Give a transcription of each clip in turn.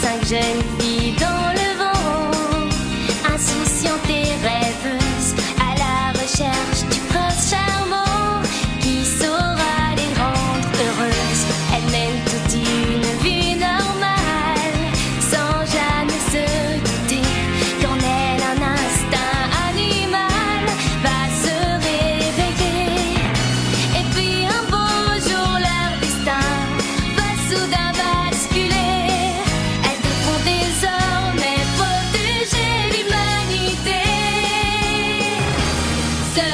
5 jeunes filles dans le vent, insouciantes et rêveuses, à la recherche du prince charmant qui saura les rendre heureuses. Elles mènent toute une vie normale, sans jamais se douter qu'en elles un instinct animal va se réveiller. Et puis un beau jour leur destin va soudain basculer. Elles devront désormais protéger l'humanité. Ce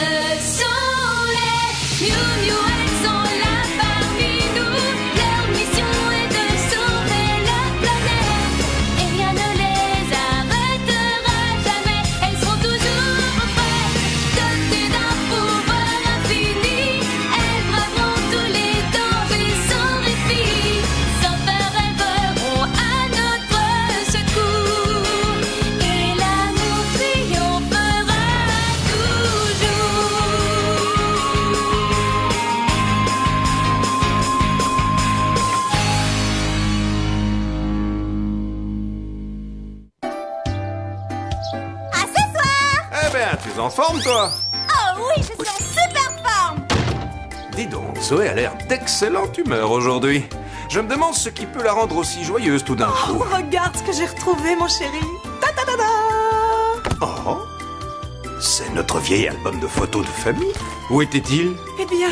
sont les Miou Miou, elles sont là parmi nous. Leur mission est de sauver la planète et rien ne les arrêtera jamais. Elles seront toujours prêtes, dotées d'un pouvoir infini. Elles braveront tous les dangers sans répit. Sans peur, elles voleront à notre secours et l'amour triomphera toujours. À ce soir! Eh ben, tu es en forme, toi? Oh oui, je suis en super forme! Dis donc, Zoé a l'air d'excellente humeur aujourd'hui. Je me demande ce qui peut la rendre aussi joyeuse tout d'un coup. Regarde ce que j'ai retrouvé, mon chéri. Ta-ta-ta-ta. Oh, c'est notre vieil album de photos de famille. Où était-il? Eh bien,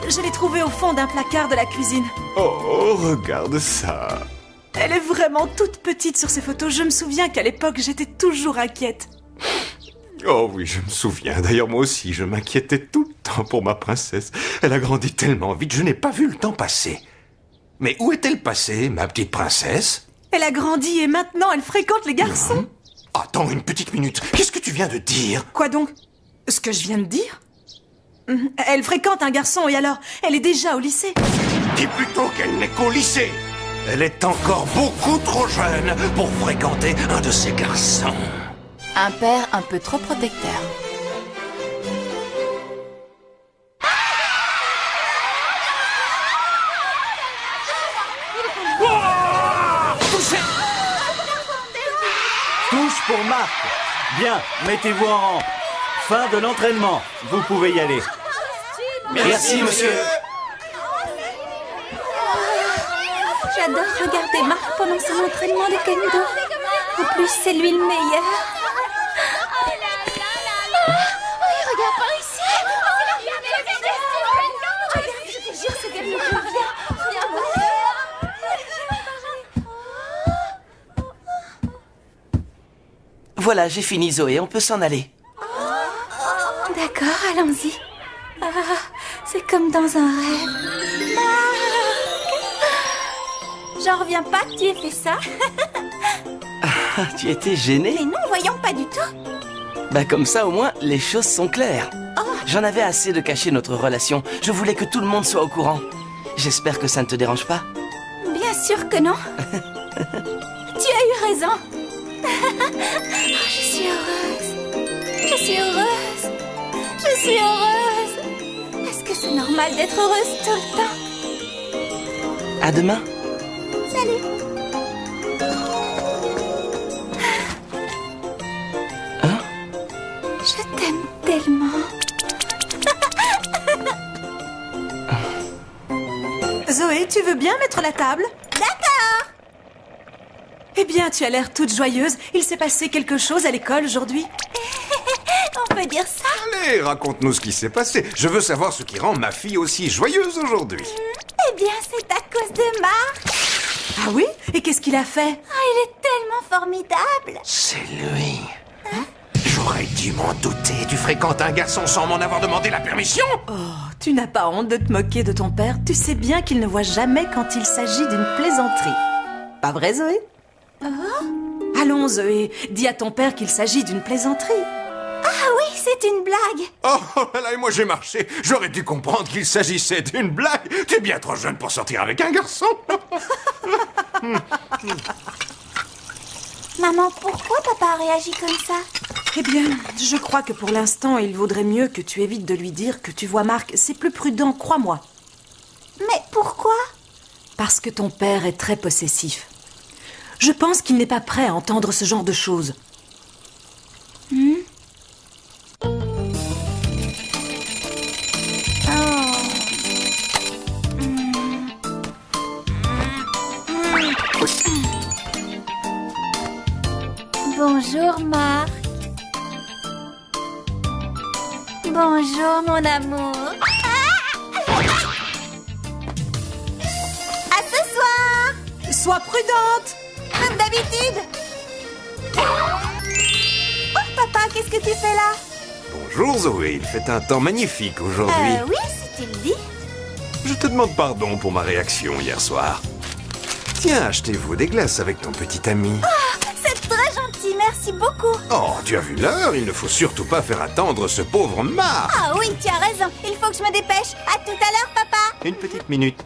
je l'ai trouvé au fond d'un placard de la cuisine. Oh, regarde ça. Elle est vraiment toute petite sur ces photos. Je me souviens qu'à l'époque, j'étais toujours inquiète. Oh oui, je me souviens. D'ailleurs, moi aussi, je m'inquiétais tout le temps pour ma princesse. Elle a grandi tellement vite, je n'ai pas vu le temps passer. Mais où est-elle passée, ma petite princesse? Elle a grandi et maintenant, elle fréquente les garçons. Attends une petite minute. Qu'est-ce que tu viens de dire? Quoi donc? Ce que je viens de dire? Elle fréquente un garçon et alors, elle est déjà au lycée. Dis plutôt qu'elle n'est qu'au lycée. Elle est encore beaucoup trop jeune pour fréquenter un de ces garçons. Un père un peu trop protecteur. Touche pour Marc. Bien, mettez-vous en rang. Fin de l'entraînement. Vous pouvez y aller. Merci, monsieur. J'adore regarder Marc pendant son entraînement de kendo. En plus, c'est lui le meilleur. Oui, regarde par ici. Je te jure, c'est bien. Voilà, j'ai fini, Zoé, on peut s'en aller. D'accord, allons-y. Ah, c'est comme dans un rêve. J'en reviens pas que tu aies fait ça. Ah, tu étais gênée? Mais non, voyons, pas du tout. Bah comme ça, au moins, les choses sont claires. J'en avais assez de cacher notre relation. Je voulais que tout le monde soit au courant. J'espère que ça ne te dérange pas. Bien sûr que non. Tu as eu raison. Je suis heureuse. Je suis heureuse. Je suis heureuse. Est-ce que c'est normal d'être heureuse tout le temps? À demain. Salut. Hein? Je t'aime tellement. Zoé, tu veux bien mettre la table? D'accord! Eh bien, tu as l'air toute joyeuse. Il s'est passé quelque chose à l'école aujourd'hui? On peut dire ça? Allez, raconte-nous ce qui s'est passé. Je veux savoir ce qui rend ma fille aussi joyeuse aujourd'hui. Eh bien, c'est à cause de Marc. Ah oui? Et qu'est-ce qu'il a fait? Il est tellement formidable. C'est lui. J'aurais dû m'en douter. Tu fréquentes un garçon sans m'en avoir demandé la permission? Oh, tu n'as pas honte de te moquer de ton père? Tu sais bien qu'il ne voit jamais quand il s'agit d'une plaisanterie. Pas vrai, Zoé? Allons, Zoé, dis à ton père qu'il s'agit d'une plaisanterie. Ah oui, c'est une blague. Oh là, et moi j'ai marché. J'aurais dû comprendre qu'il s'agissait d'une blague. Tu es bien trop jeune pour sortir avec un garçon. Maman, pourquoi papa réagit comme ça? Eh bien, je crois que pour l'instant, il vaudrait mieux que tu évites de lui dire que tu vois Marc. C'est plus prudent, crois-moi. Mais pourquoi? Parce que ton père est très possessif. Je pense qu'il n'est pas prêt à entendre ce genre de choses. Bonjour, Marc. Bonjour, mon amour. À ce soir, Sois prudente! comme d'habitude. Oh, papa, qu'est-ce que tu fais là? Bonjour Zoé, il fait un temps magnifique aujourd'hui. Oui, si tu le dis. Je te demande pardon pour ma réaction hier soir. Tiens, achetez-vous des glaces avec ton petit ami. C'est très gentil, merci beaucoup. Oh, tu as vu l'heure, il ne faut surtout pas faire attendre ce pauvre Marc. Ah oui, tu as raison, il faut que je me dépêche. À tout à l'heure, papa. Une petite minute.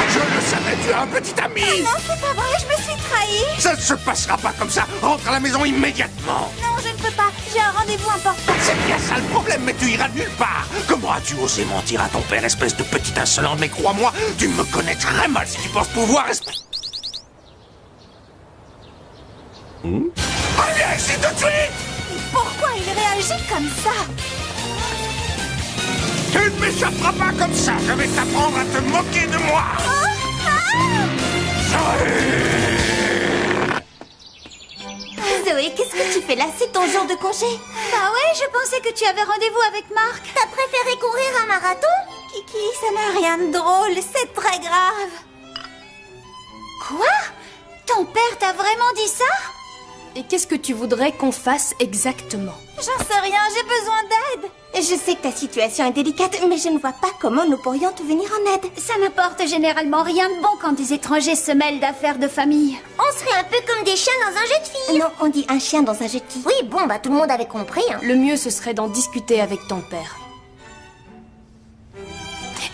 Je le savais, tu as un petit ami. Non, c'est pas vrai, je me suis trahie. Ça ne se passera pas comme ça. Rentre à la maison immédiatement. Non, je ne peux pas, j'ai un rendez-vous important. C'est bien ça le problème, mais tu iras nulle part. Comment as-tu osé mentir à ton père, espèce de petit insolent? Mais crois-moi, tu me connais très mal si tu penses pouvoir... Reviens ici tout de suite! Pourquoi il réagit comme ça? Tu ne m'échapperas pas comme ça. Je vais t'apprendre à te moquer de moi. Zoé, qu'est-ce que tu fais là? C'est ton jour de congé? Bah ouais, je pensais que tu avais rendez-vous avec Marc. T'as préféré courir un marathon? Kiki, ça n'a rien de drôle, c'est très grave. Quoi? Ton père t'a vraiment dit ça? Et qu'est-ce que tu voudrais qu'on fasse exactement? J'en sais rien, j'ai besoin d'aide. Je sais que ta situation est délicate, mais je ne vois pas comment nous pourrions te venir en aide. Ça n'apporte généralement rien de bon quand des étrangers se mêlent d'affaires de famille. On serait un peu comme des chiens dans un jeu de filles. Non, on dit un chien dans un jeu de filles. Oui, bon, bah tout le monde avait compris. Hein. Le mieux, ce serait d'en discuter avec ton père.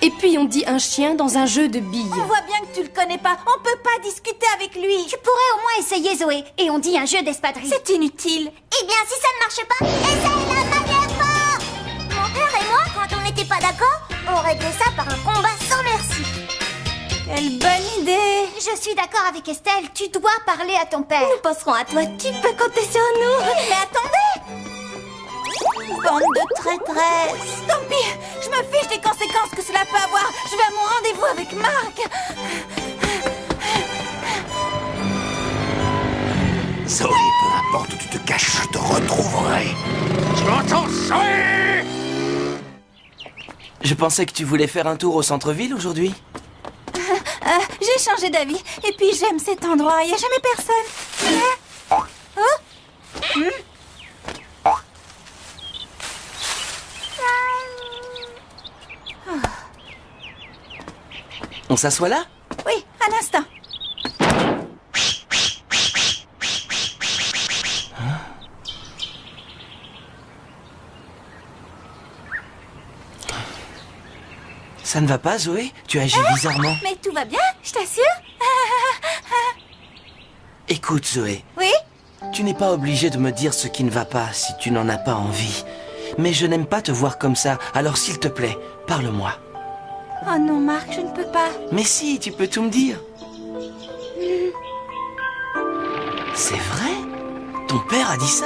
Et puis on dit un chien dans un jeu de billes. On voit bien que tu le connais pas. On peut pas discuter avec lui. Tu pourrais au moins essayer, Zoé. Et on dit un jeu d'espadrille. C'est inutile. Eh bien, si ça ne marche pas, essaye la manière forte. Mon père et moi, quand on n'était pas d'accord, on réglait ça par un combat sans merci. Quelle bonne idée. Je suis d'accord avec Estelle, tu dois parler à ton père. Nous penserons à toi, tu peux compter sur nous. Mais attendez. Bande de traîtresses. Tant pis, je me fiche des conséquences que cela peut avoir. Je vais à mon rendez-vous avec Marc. Zoé, peu importe où tu te caches, je te retrouverai. Tu m'entends, Zoé? Je pensais que tu voulais faire un tour au centre-ville aujourd'hui. J'ai changé d'avis. Et puis j'aime cet endroit. Il n'y a jamais personne. On s'assoit là? Oui, un instant. Ça ne va pas, Zoé? Tu agis bizarrement. Mais tout va bien, je t'assure. Écoute, Zoé, Oui? tu n'es pas obligée de me dire ce qui ne va pas si tu n'en as pas envie. Mais je n'aime pas te voir comme ça, alors s'il te plaît, parle-moi. Oh non, Marc, je ne peux pas. Mais si, tu peux tout me dire. C'est vrai? Ton père a dit ça?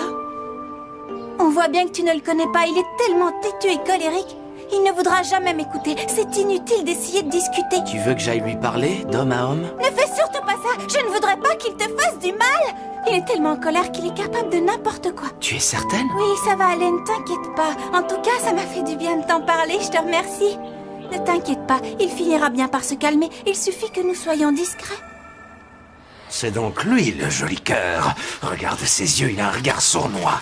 On voit bien que tu ne le connais pas. Il est tellement têtu et colérique. Il ne voudra jamais m'écouter. C'est inutile d'essayer de discuter. Tu veux que j'aille lui parler, d'homme à homme? Ne fais surtout pas ça. Je ne voudrais pas qu'il te fasse du mal. Il est tellement en colère qu'il est capable de n'importe quoi. Tu es certaine? Oui, ça va aller, ne t'inquiète pas. En tout cas, ça m'a fait du bien de t'en parler, je te remercie. Ne t'inquiète pas, il finira bien par se calmer. Il suffit que nous soyons discrets. C'est donc lui, le joli cœur. Regarde ses yeux, il a un regard sournois.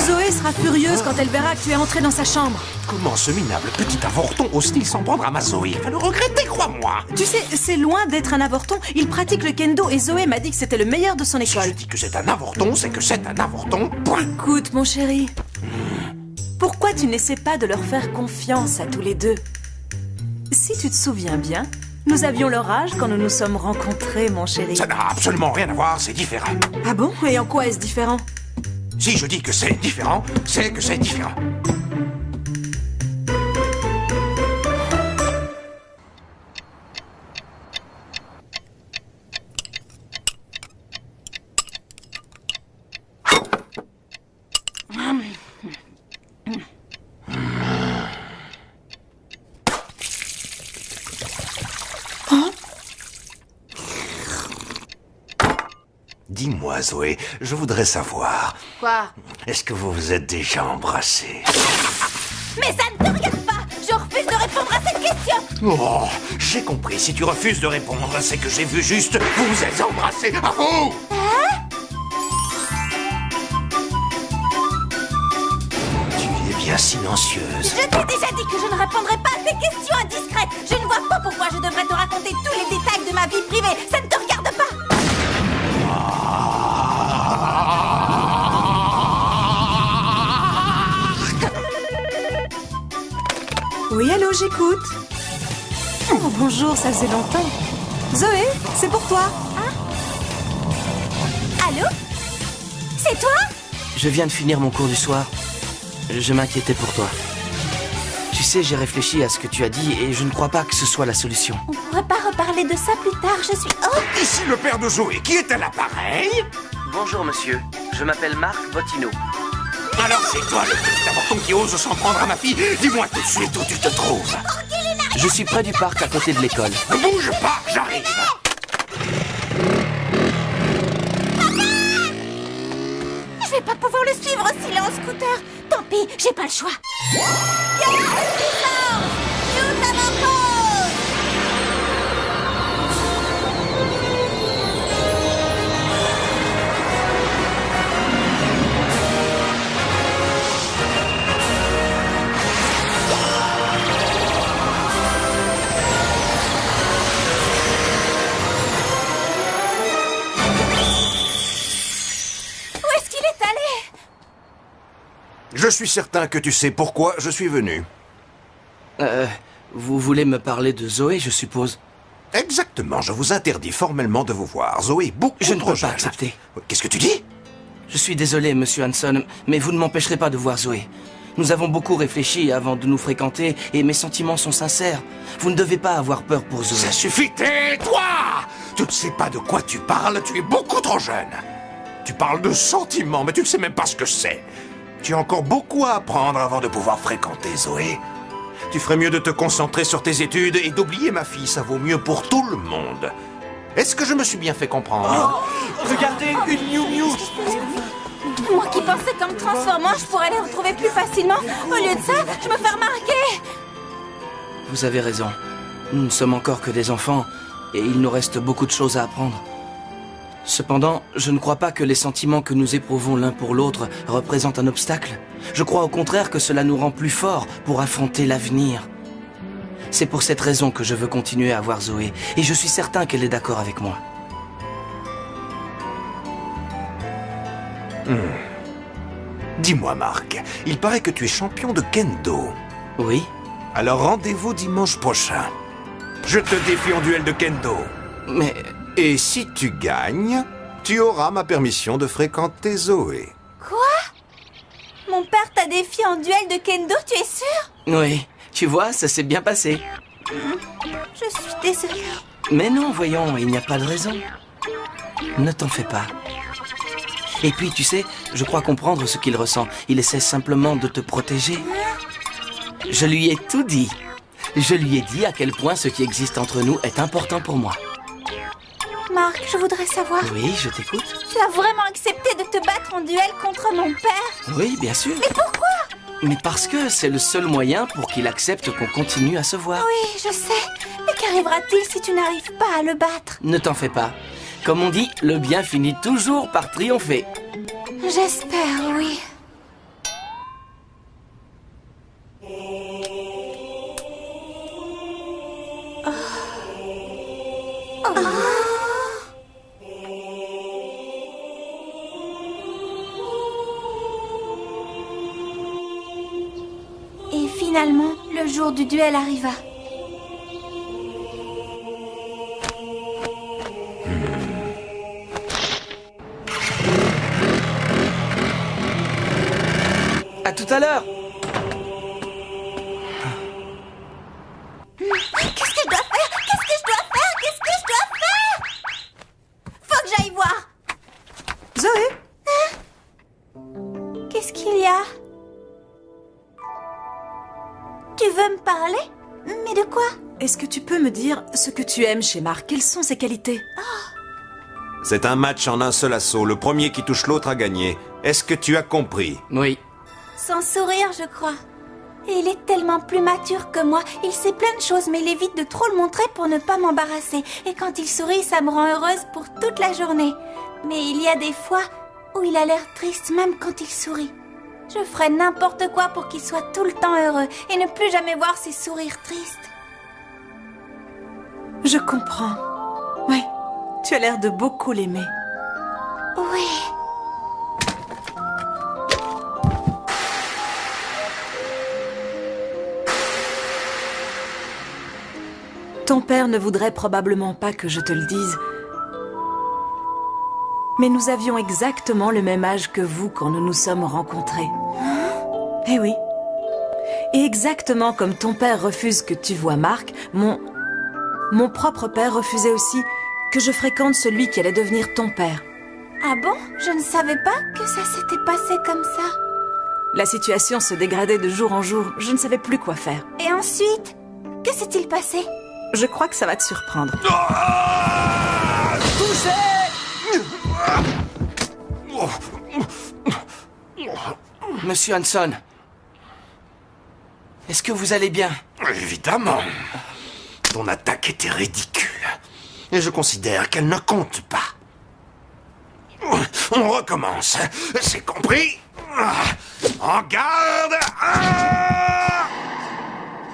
Zoé sera furieuse quand elle verra que tu es entré dans sa chambre. Comment ce minable petit avorton ose-t-il s'en prendre à ma Zoé? Il va le regretter, crois-moi. Tu sais, c'est loin d'être un avorton. Il pratique le kendo et Zoé m'a dit que c'était le meilleur de son Si je école. dis que c'est un avorton, c'est que c'est un avorton, point. Écoute, mon chéri. Pourquoi tu n'essaies pas de leur faire confiance à tous les deux? Si tu te souviens bien, nous avions leur âge quand nous nous sommes rencontrés, mon chéri. Ça n'a absolument rien à voir, c'est différent. Ah bon? Et en quoi est-ce différent? Si je dis que c'est différent, c'est que c'est différent. Dis-moi, Zoé, je voudrais savoir, Quoi? est-ce que vous vous êtes déjà embrassés? Mais ça ne te regarde pas. Je refuse de répondre à cette question. Oh, j'ai compris. Si tu refuses de répondre, c'est que j'ai vu juste. Vous vous êtes embrassés. À vous! Tu es bien silencieuse. Je t'ai déjà dit que je ne répondrai pas à tes questions indiscrètes. Je ne vois pas pourquoi je devrais te raconter tous les détails de ma vie privée. Ça ne te regarde pas. Oui, allô, j'écoute. Oh, bonjour, ça faisait longtemps. Zoé, c'est pour toi. Allô? C'est toi? Je viens de finir mon cours du soir. Je m'inquiétais pour toi. Tu sais, j'ai réfléchi à ce que tu as dit et je ne crois pas que ce soit la solution. On pourrait pas reparler de ça plus tard. Je suis... Oh! Ici le père de Zoé, qui est à l'appareil. Bonjour monsieur, je m'appelle Marc Bottino. Alors c'est toi le petit avorton qui ose s'en prendre à ma fille. Dis-moi tout de suite où tu te trouves. Je suis près du parc à côté de l'école. Ne bouge pas, j'arrive. Je vais pas pouvoir le suivre s'il est en scooter. Tant pis, j'ai pas le choix. Où est-ce qu'il est allé? Je suis certain que tu sais pourquoi je suis venu. Vous voulez me parler de Zoé, je suppose? Exactement, je vous interdis formellement de vous voir. Zoé est beaucoup Je ne trop peux pas jeune. accepter. Qu'est-ce que tu dis? Je suis désolé, monsieur Hanson, mais vous ne m'empêcherez pas de voir Zoé. Nous avons beaucoup réfléchi avant de nous fréquenter et mes sentiments sont sincères. Vous ne devez pas avoir peur pour Zoé. Ça suffit, tais-toi! Tu ne sais pas de quoi tu parles, tu es beaucoup trop jeune. Tu parles de sentiments, mais tu ne sais même pas ce que c'est. Tu as encore beaucoup à apprendre avant de pouvoir fréquenter Zoé. Tu ferais mieux de te concentrer sur tes études et d'oublier ma fille, ça vaut mieux pour tout le monde. Est-ce que je me suis bien fait comprendre? Regardez, une Miu Miu. Moi qui pensais qu'en me transformant, je pourrais les retrouver plus facilement. Au lieu de ça, je me fais remarquer. Vous avez raison. Nous ne sommes encore que des enfants et il nous reste beaucoup de choses à apprendre. Cependant, je ne crois pas que les sentiments que nous éprouvons l'un pour l'autre représentent un obstacle. Je crois au contraire que cela nous rend plus forts pour affronter l'avenir. C'est pour cette raison que je veux continuer à voir Zoé et je suis certain qu'elle est d'accord avec moi. Dis-moi, Marc, il paraît que tu es champion de kendo. Oui? Alors rendez-vous dimanche prochain. Je te défie en duel de kendo. Mais... Et si tu gagnes, tu auras ma permission de fréquenter Zoé. Quoi? Mon père t'a défié en duel de kendo, tu es sûr? Oui, tu vois, ça s'est bien passé. Je suis désolée. Mais non, voyons, il n'y a pas de raison. Ne t'en fais pas. Et puis, tu sais, je crois comprendre ce qu'il ressent. Il essaie simplement de te protéger. Je lui ai tout dit. Je lui ai dit à quel point ce qui existe entre nous est important pour moi. Marc, je voudrais savoir, Oui, je t'écoute. tu as vraiment accepté de te battre en duel contre mon père? Oui, bien sûr. Mais pourquoi? Mais parce que c'est le seul moyen pour qu'il accepte qu'on continue à se voir. Oui, je sais. Mais qu'arrivera-t-il si tu n'arrives pas à le battre? Ne t'en fais pas. Comme on dit, le bien finit toujours par triompher. J'espère, oui. Et finalement, le jour du duel arriva. À tout à l'heure. Qu'est-ce que je dois faire? Qu'est-ce que je dois faire? Qu'est-ce que je dois faire? Faut que j'aille voir. Zoé, Qu'est-ce qu'il y a? Tu veux me parler? Mais de quoi? est-ce que tu peux me dire ce que tu aimes chez Marc? Quelles sont ses qualités? C'est un match en un seul assaut. Le premier qui touche l'autre a gagné. Est-ce que tu as compris? Oui. Son sourire, je crois. Et il est tellement plus mature que moi. Il sait plein de choses, mais il évite de trop le montrer pour ne pas m'embarrasser. Et quand il sourit, ça me rend heureuse pour toute la journée. Mais il y a des fois où il a l'air triste, même quand il sourit. Je ferais n'importe quoi pour qu'il soit tout le temps heureux et ne plus jamais voir ses sourires tristes. Je comprends. Oui, tu as l'air de beaucoup l'aimer. Oui. Ton père ne voudrait probablement pas que je te le dise. Mais nous avions exactement le même âge que vous quand nous nous sommes rencontrés. Eh oui. Et exactement comme ton père refuse que tu vois Marc, mon propre père refusait aussi que je fréquente celui qui allait devenir ton père. Ah bon? Je ne savais pas que ça s'était passé comme ça. La situation se dégradait de jour en jour. Je ne savais plus quoi faire. Et ensuite, que s'est-il passé? Je crois que ça va te surprendre. Monsieur Hanson, est-ce que vous allez bien? Évidemment. Ton attaque était ridicule. Et je considère qu'elle ne compte pas. On recommence. C'est compris? En garde!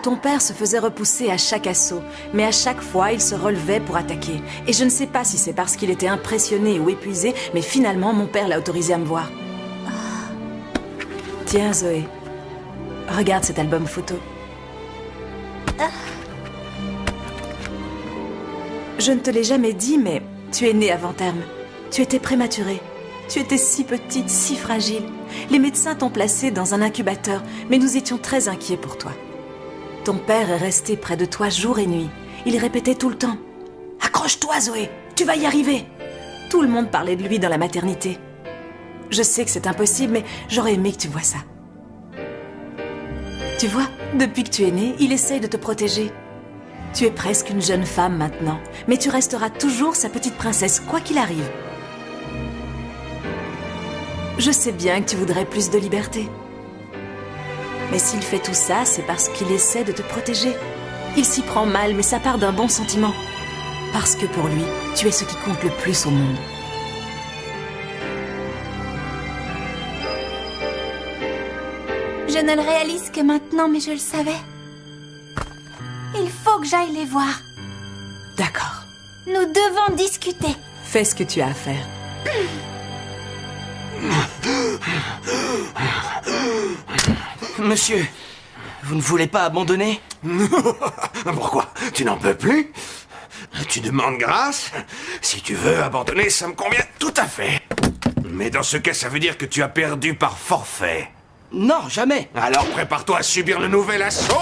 Ton père se faisait repousser à chaque assaut, mais à chaque fois, il se relevait pour attaquer. Et je ne sais pas si c'est parce qu'il était impressionné ou épuisé, mais finalement, mon père l'a autorisé à me voir. Tiens, Zoé, regarde cet album photo. Je ne te l'ai jamais dit, mais tu es née avant terme. Tu étais prématurée. Tu étais si petite, si fragile. Les médecins t'ont placée dans un incubateur, mais nous étions très inquiets pour toi. Ton père est resté près de toi jour et nuit. Il répétait tout le temps « Accroche-toi, Zoé, tu vas y arriver !» Tout le monde parlait de lui dans la maternité. Je sais que c'est impossible, mais j'aurais aimé que tu vois ça. Tu vois, depuis que tu es née, il essaye de te protéger. Tu es presque une jeune femme maintenant, mais tu resteras toujours sa petite princesse, quoi qu'il arrive. Je sais bien que tu voudrais plus de liberté. Mais s'il fait tout ça, c'est parce qu'il essaie de te protéger. Il s'y prend mal, mais ça part d'un bon sentiment. Parce que pour lui, tu es ce qui compte le plus au monde. Je ne le réalise que maintenant, mais je le savais. Il faut que j'aille les voir. D'accord. Nous devons discuter. Fais ce que tu as à faire. Monsieur, vous ne voulez pas abandonner? Pourquoi? Tu n'en peux plus? Tu demandes grâce? Si tu veux abandonner, ça me convient tout à fait. Mais dans ce cas, ça veut dire que tu as perdu par forfait. Non, jamais. Alors prépare-toi à subir le nouvel assaut.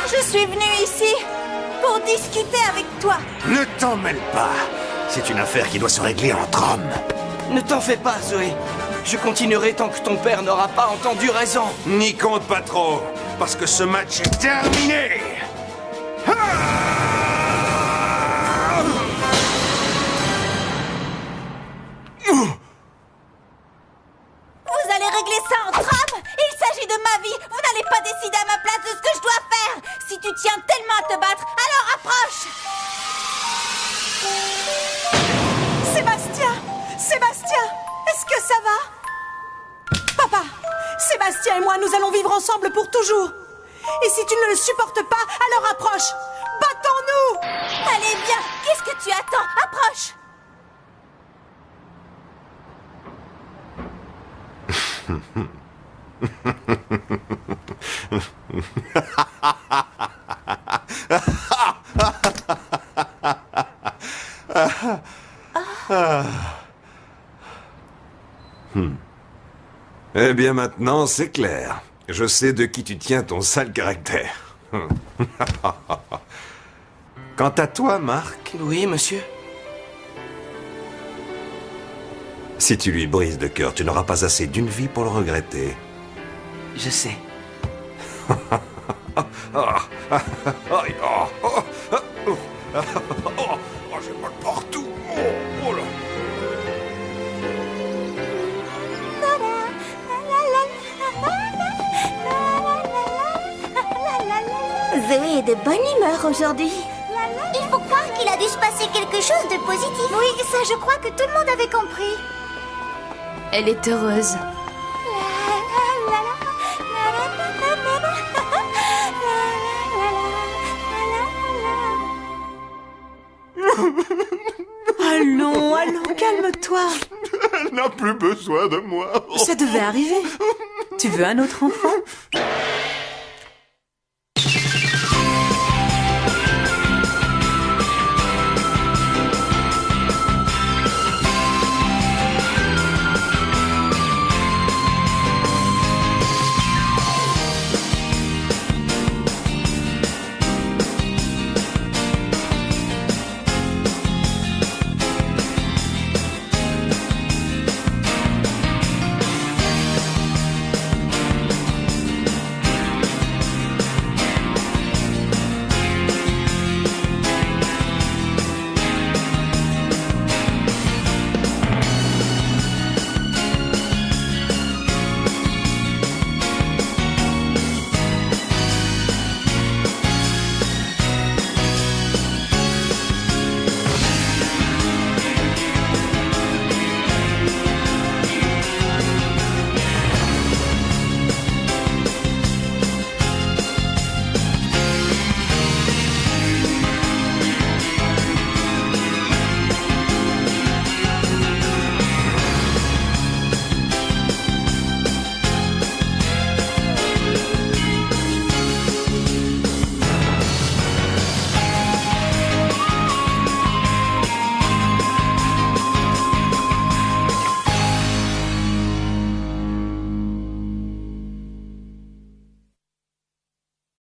Je suis venue ici pour discuter avec toi. Ne t'en mêle pas. C'est une affaire qui doit se régler entre hommes. Ne t'en fais pas, Zoé. Je continuerai tant que ton père n'aura pas entendu raison. N'y compte pas trop, parce que ce match est terminé. Vous allez régler ça entre hommes? Il s'agit de ma vie. Vous n'allez pas décider à ma place de ce que je dois faire. Si tu tiens tellement à te battre, alors approche. Sébastien! Sébastien! Est-ce que ça va? Papa! Sébastien et moi, nous allons vivre ensemble pour toujours. Et si tu ne le supportes pas, alors approche. Battons-nous! Allez, viens. Qu'est-ce que tu attends? Approche. Eh bien maintenant, c'est clair. Je sais de qui tu tiens ton sale caractère. Quant à toi, Marc, Oui, monsieur. si tu lui brises le cœur, tu n'auras pas assez d'une vie pour le regretter. Je sais. J'ai mal partout. Oh là. Zoé est de bonne humeur aujourd'hui. Il faut croire qu'il a dû se passer quelque chose de positif. Oui, ça je crois que tout le monde avait compris. Elle est heureuse. Allons, calme-toi. Elle n'a plus besoin de moi. Ça devait arriver. Tu veux un autre enfant?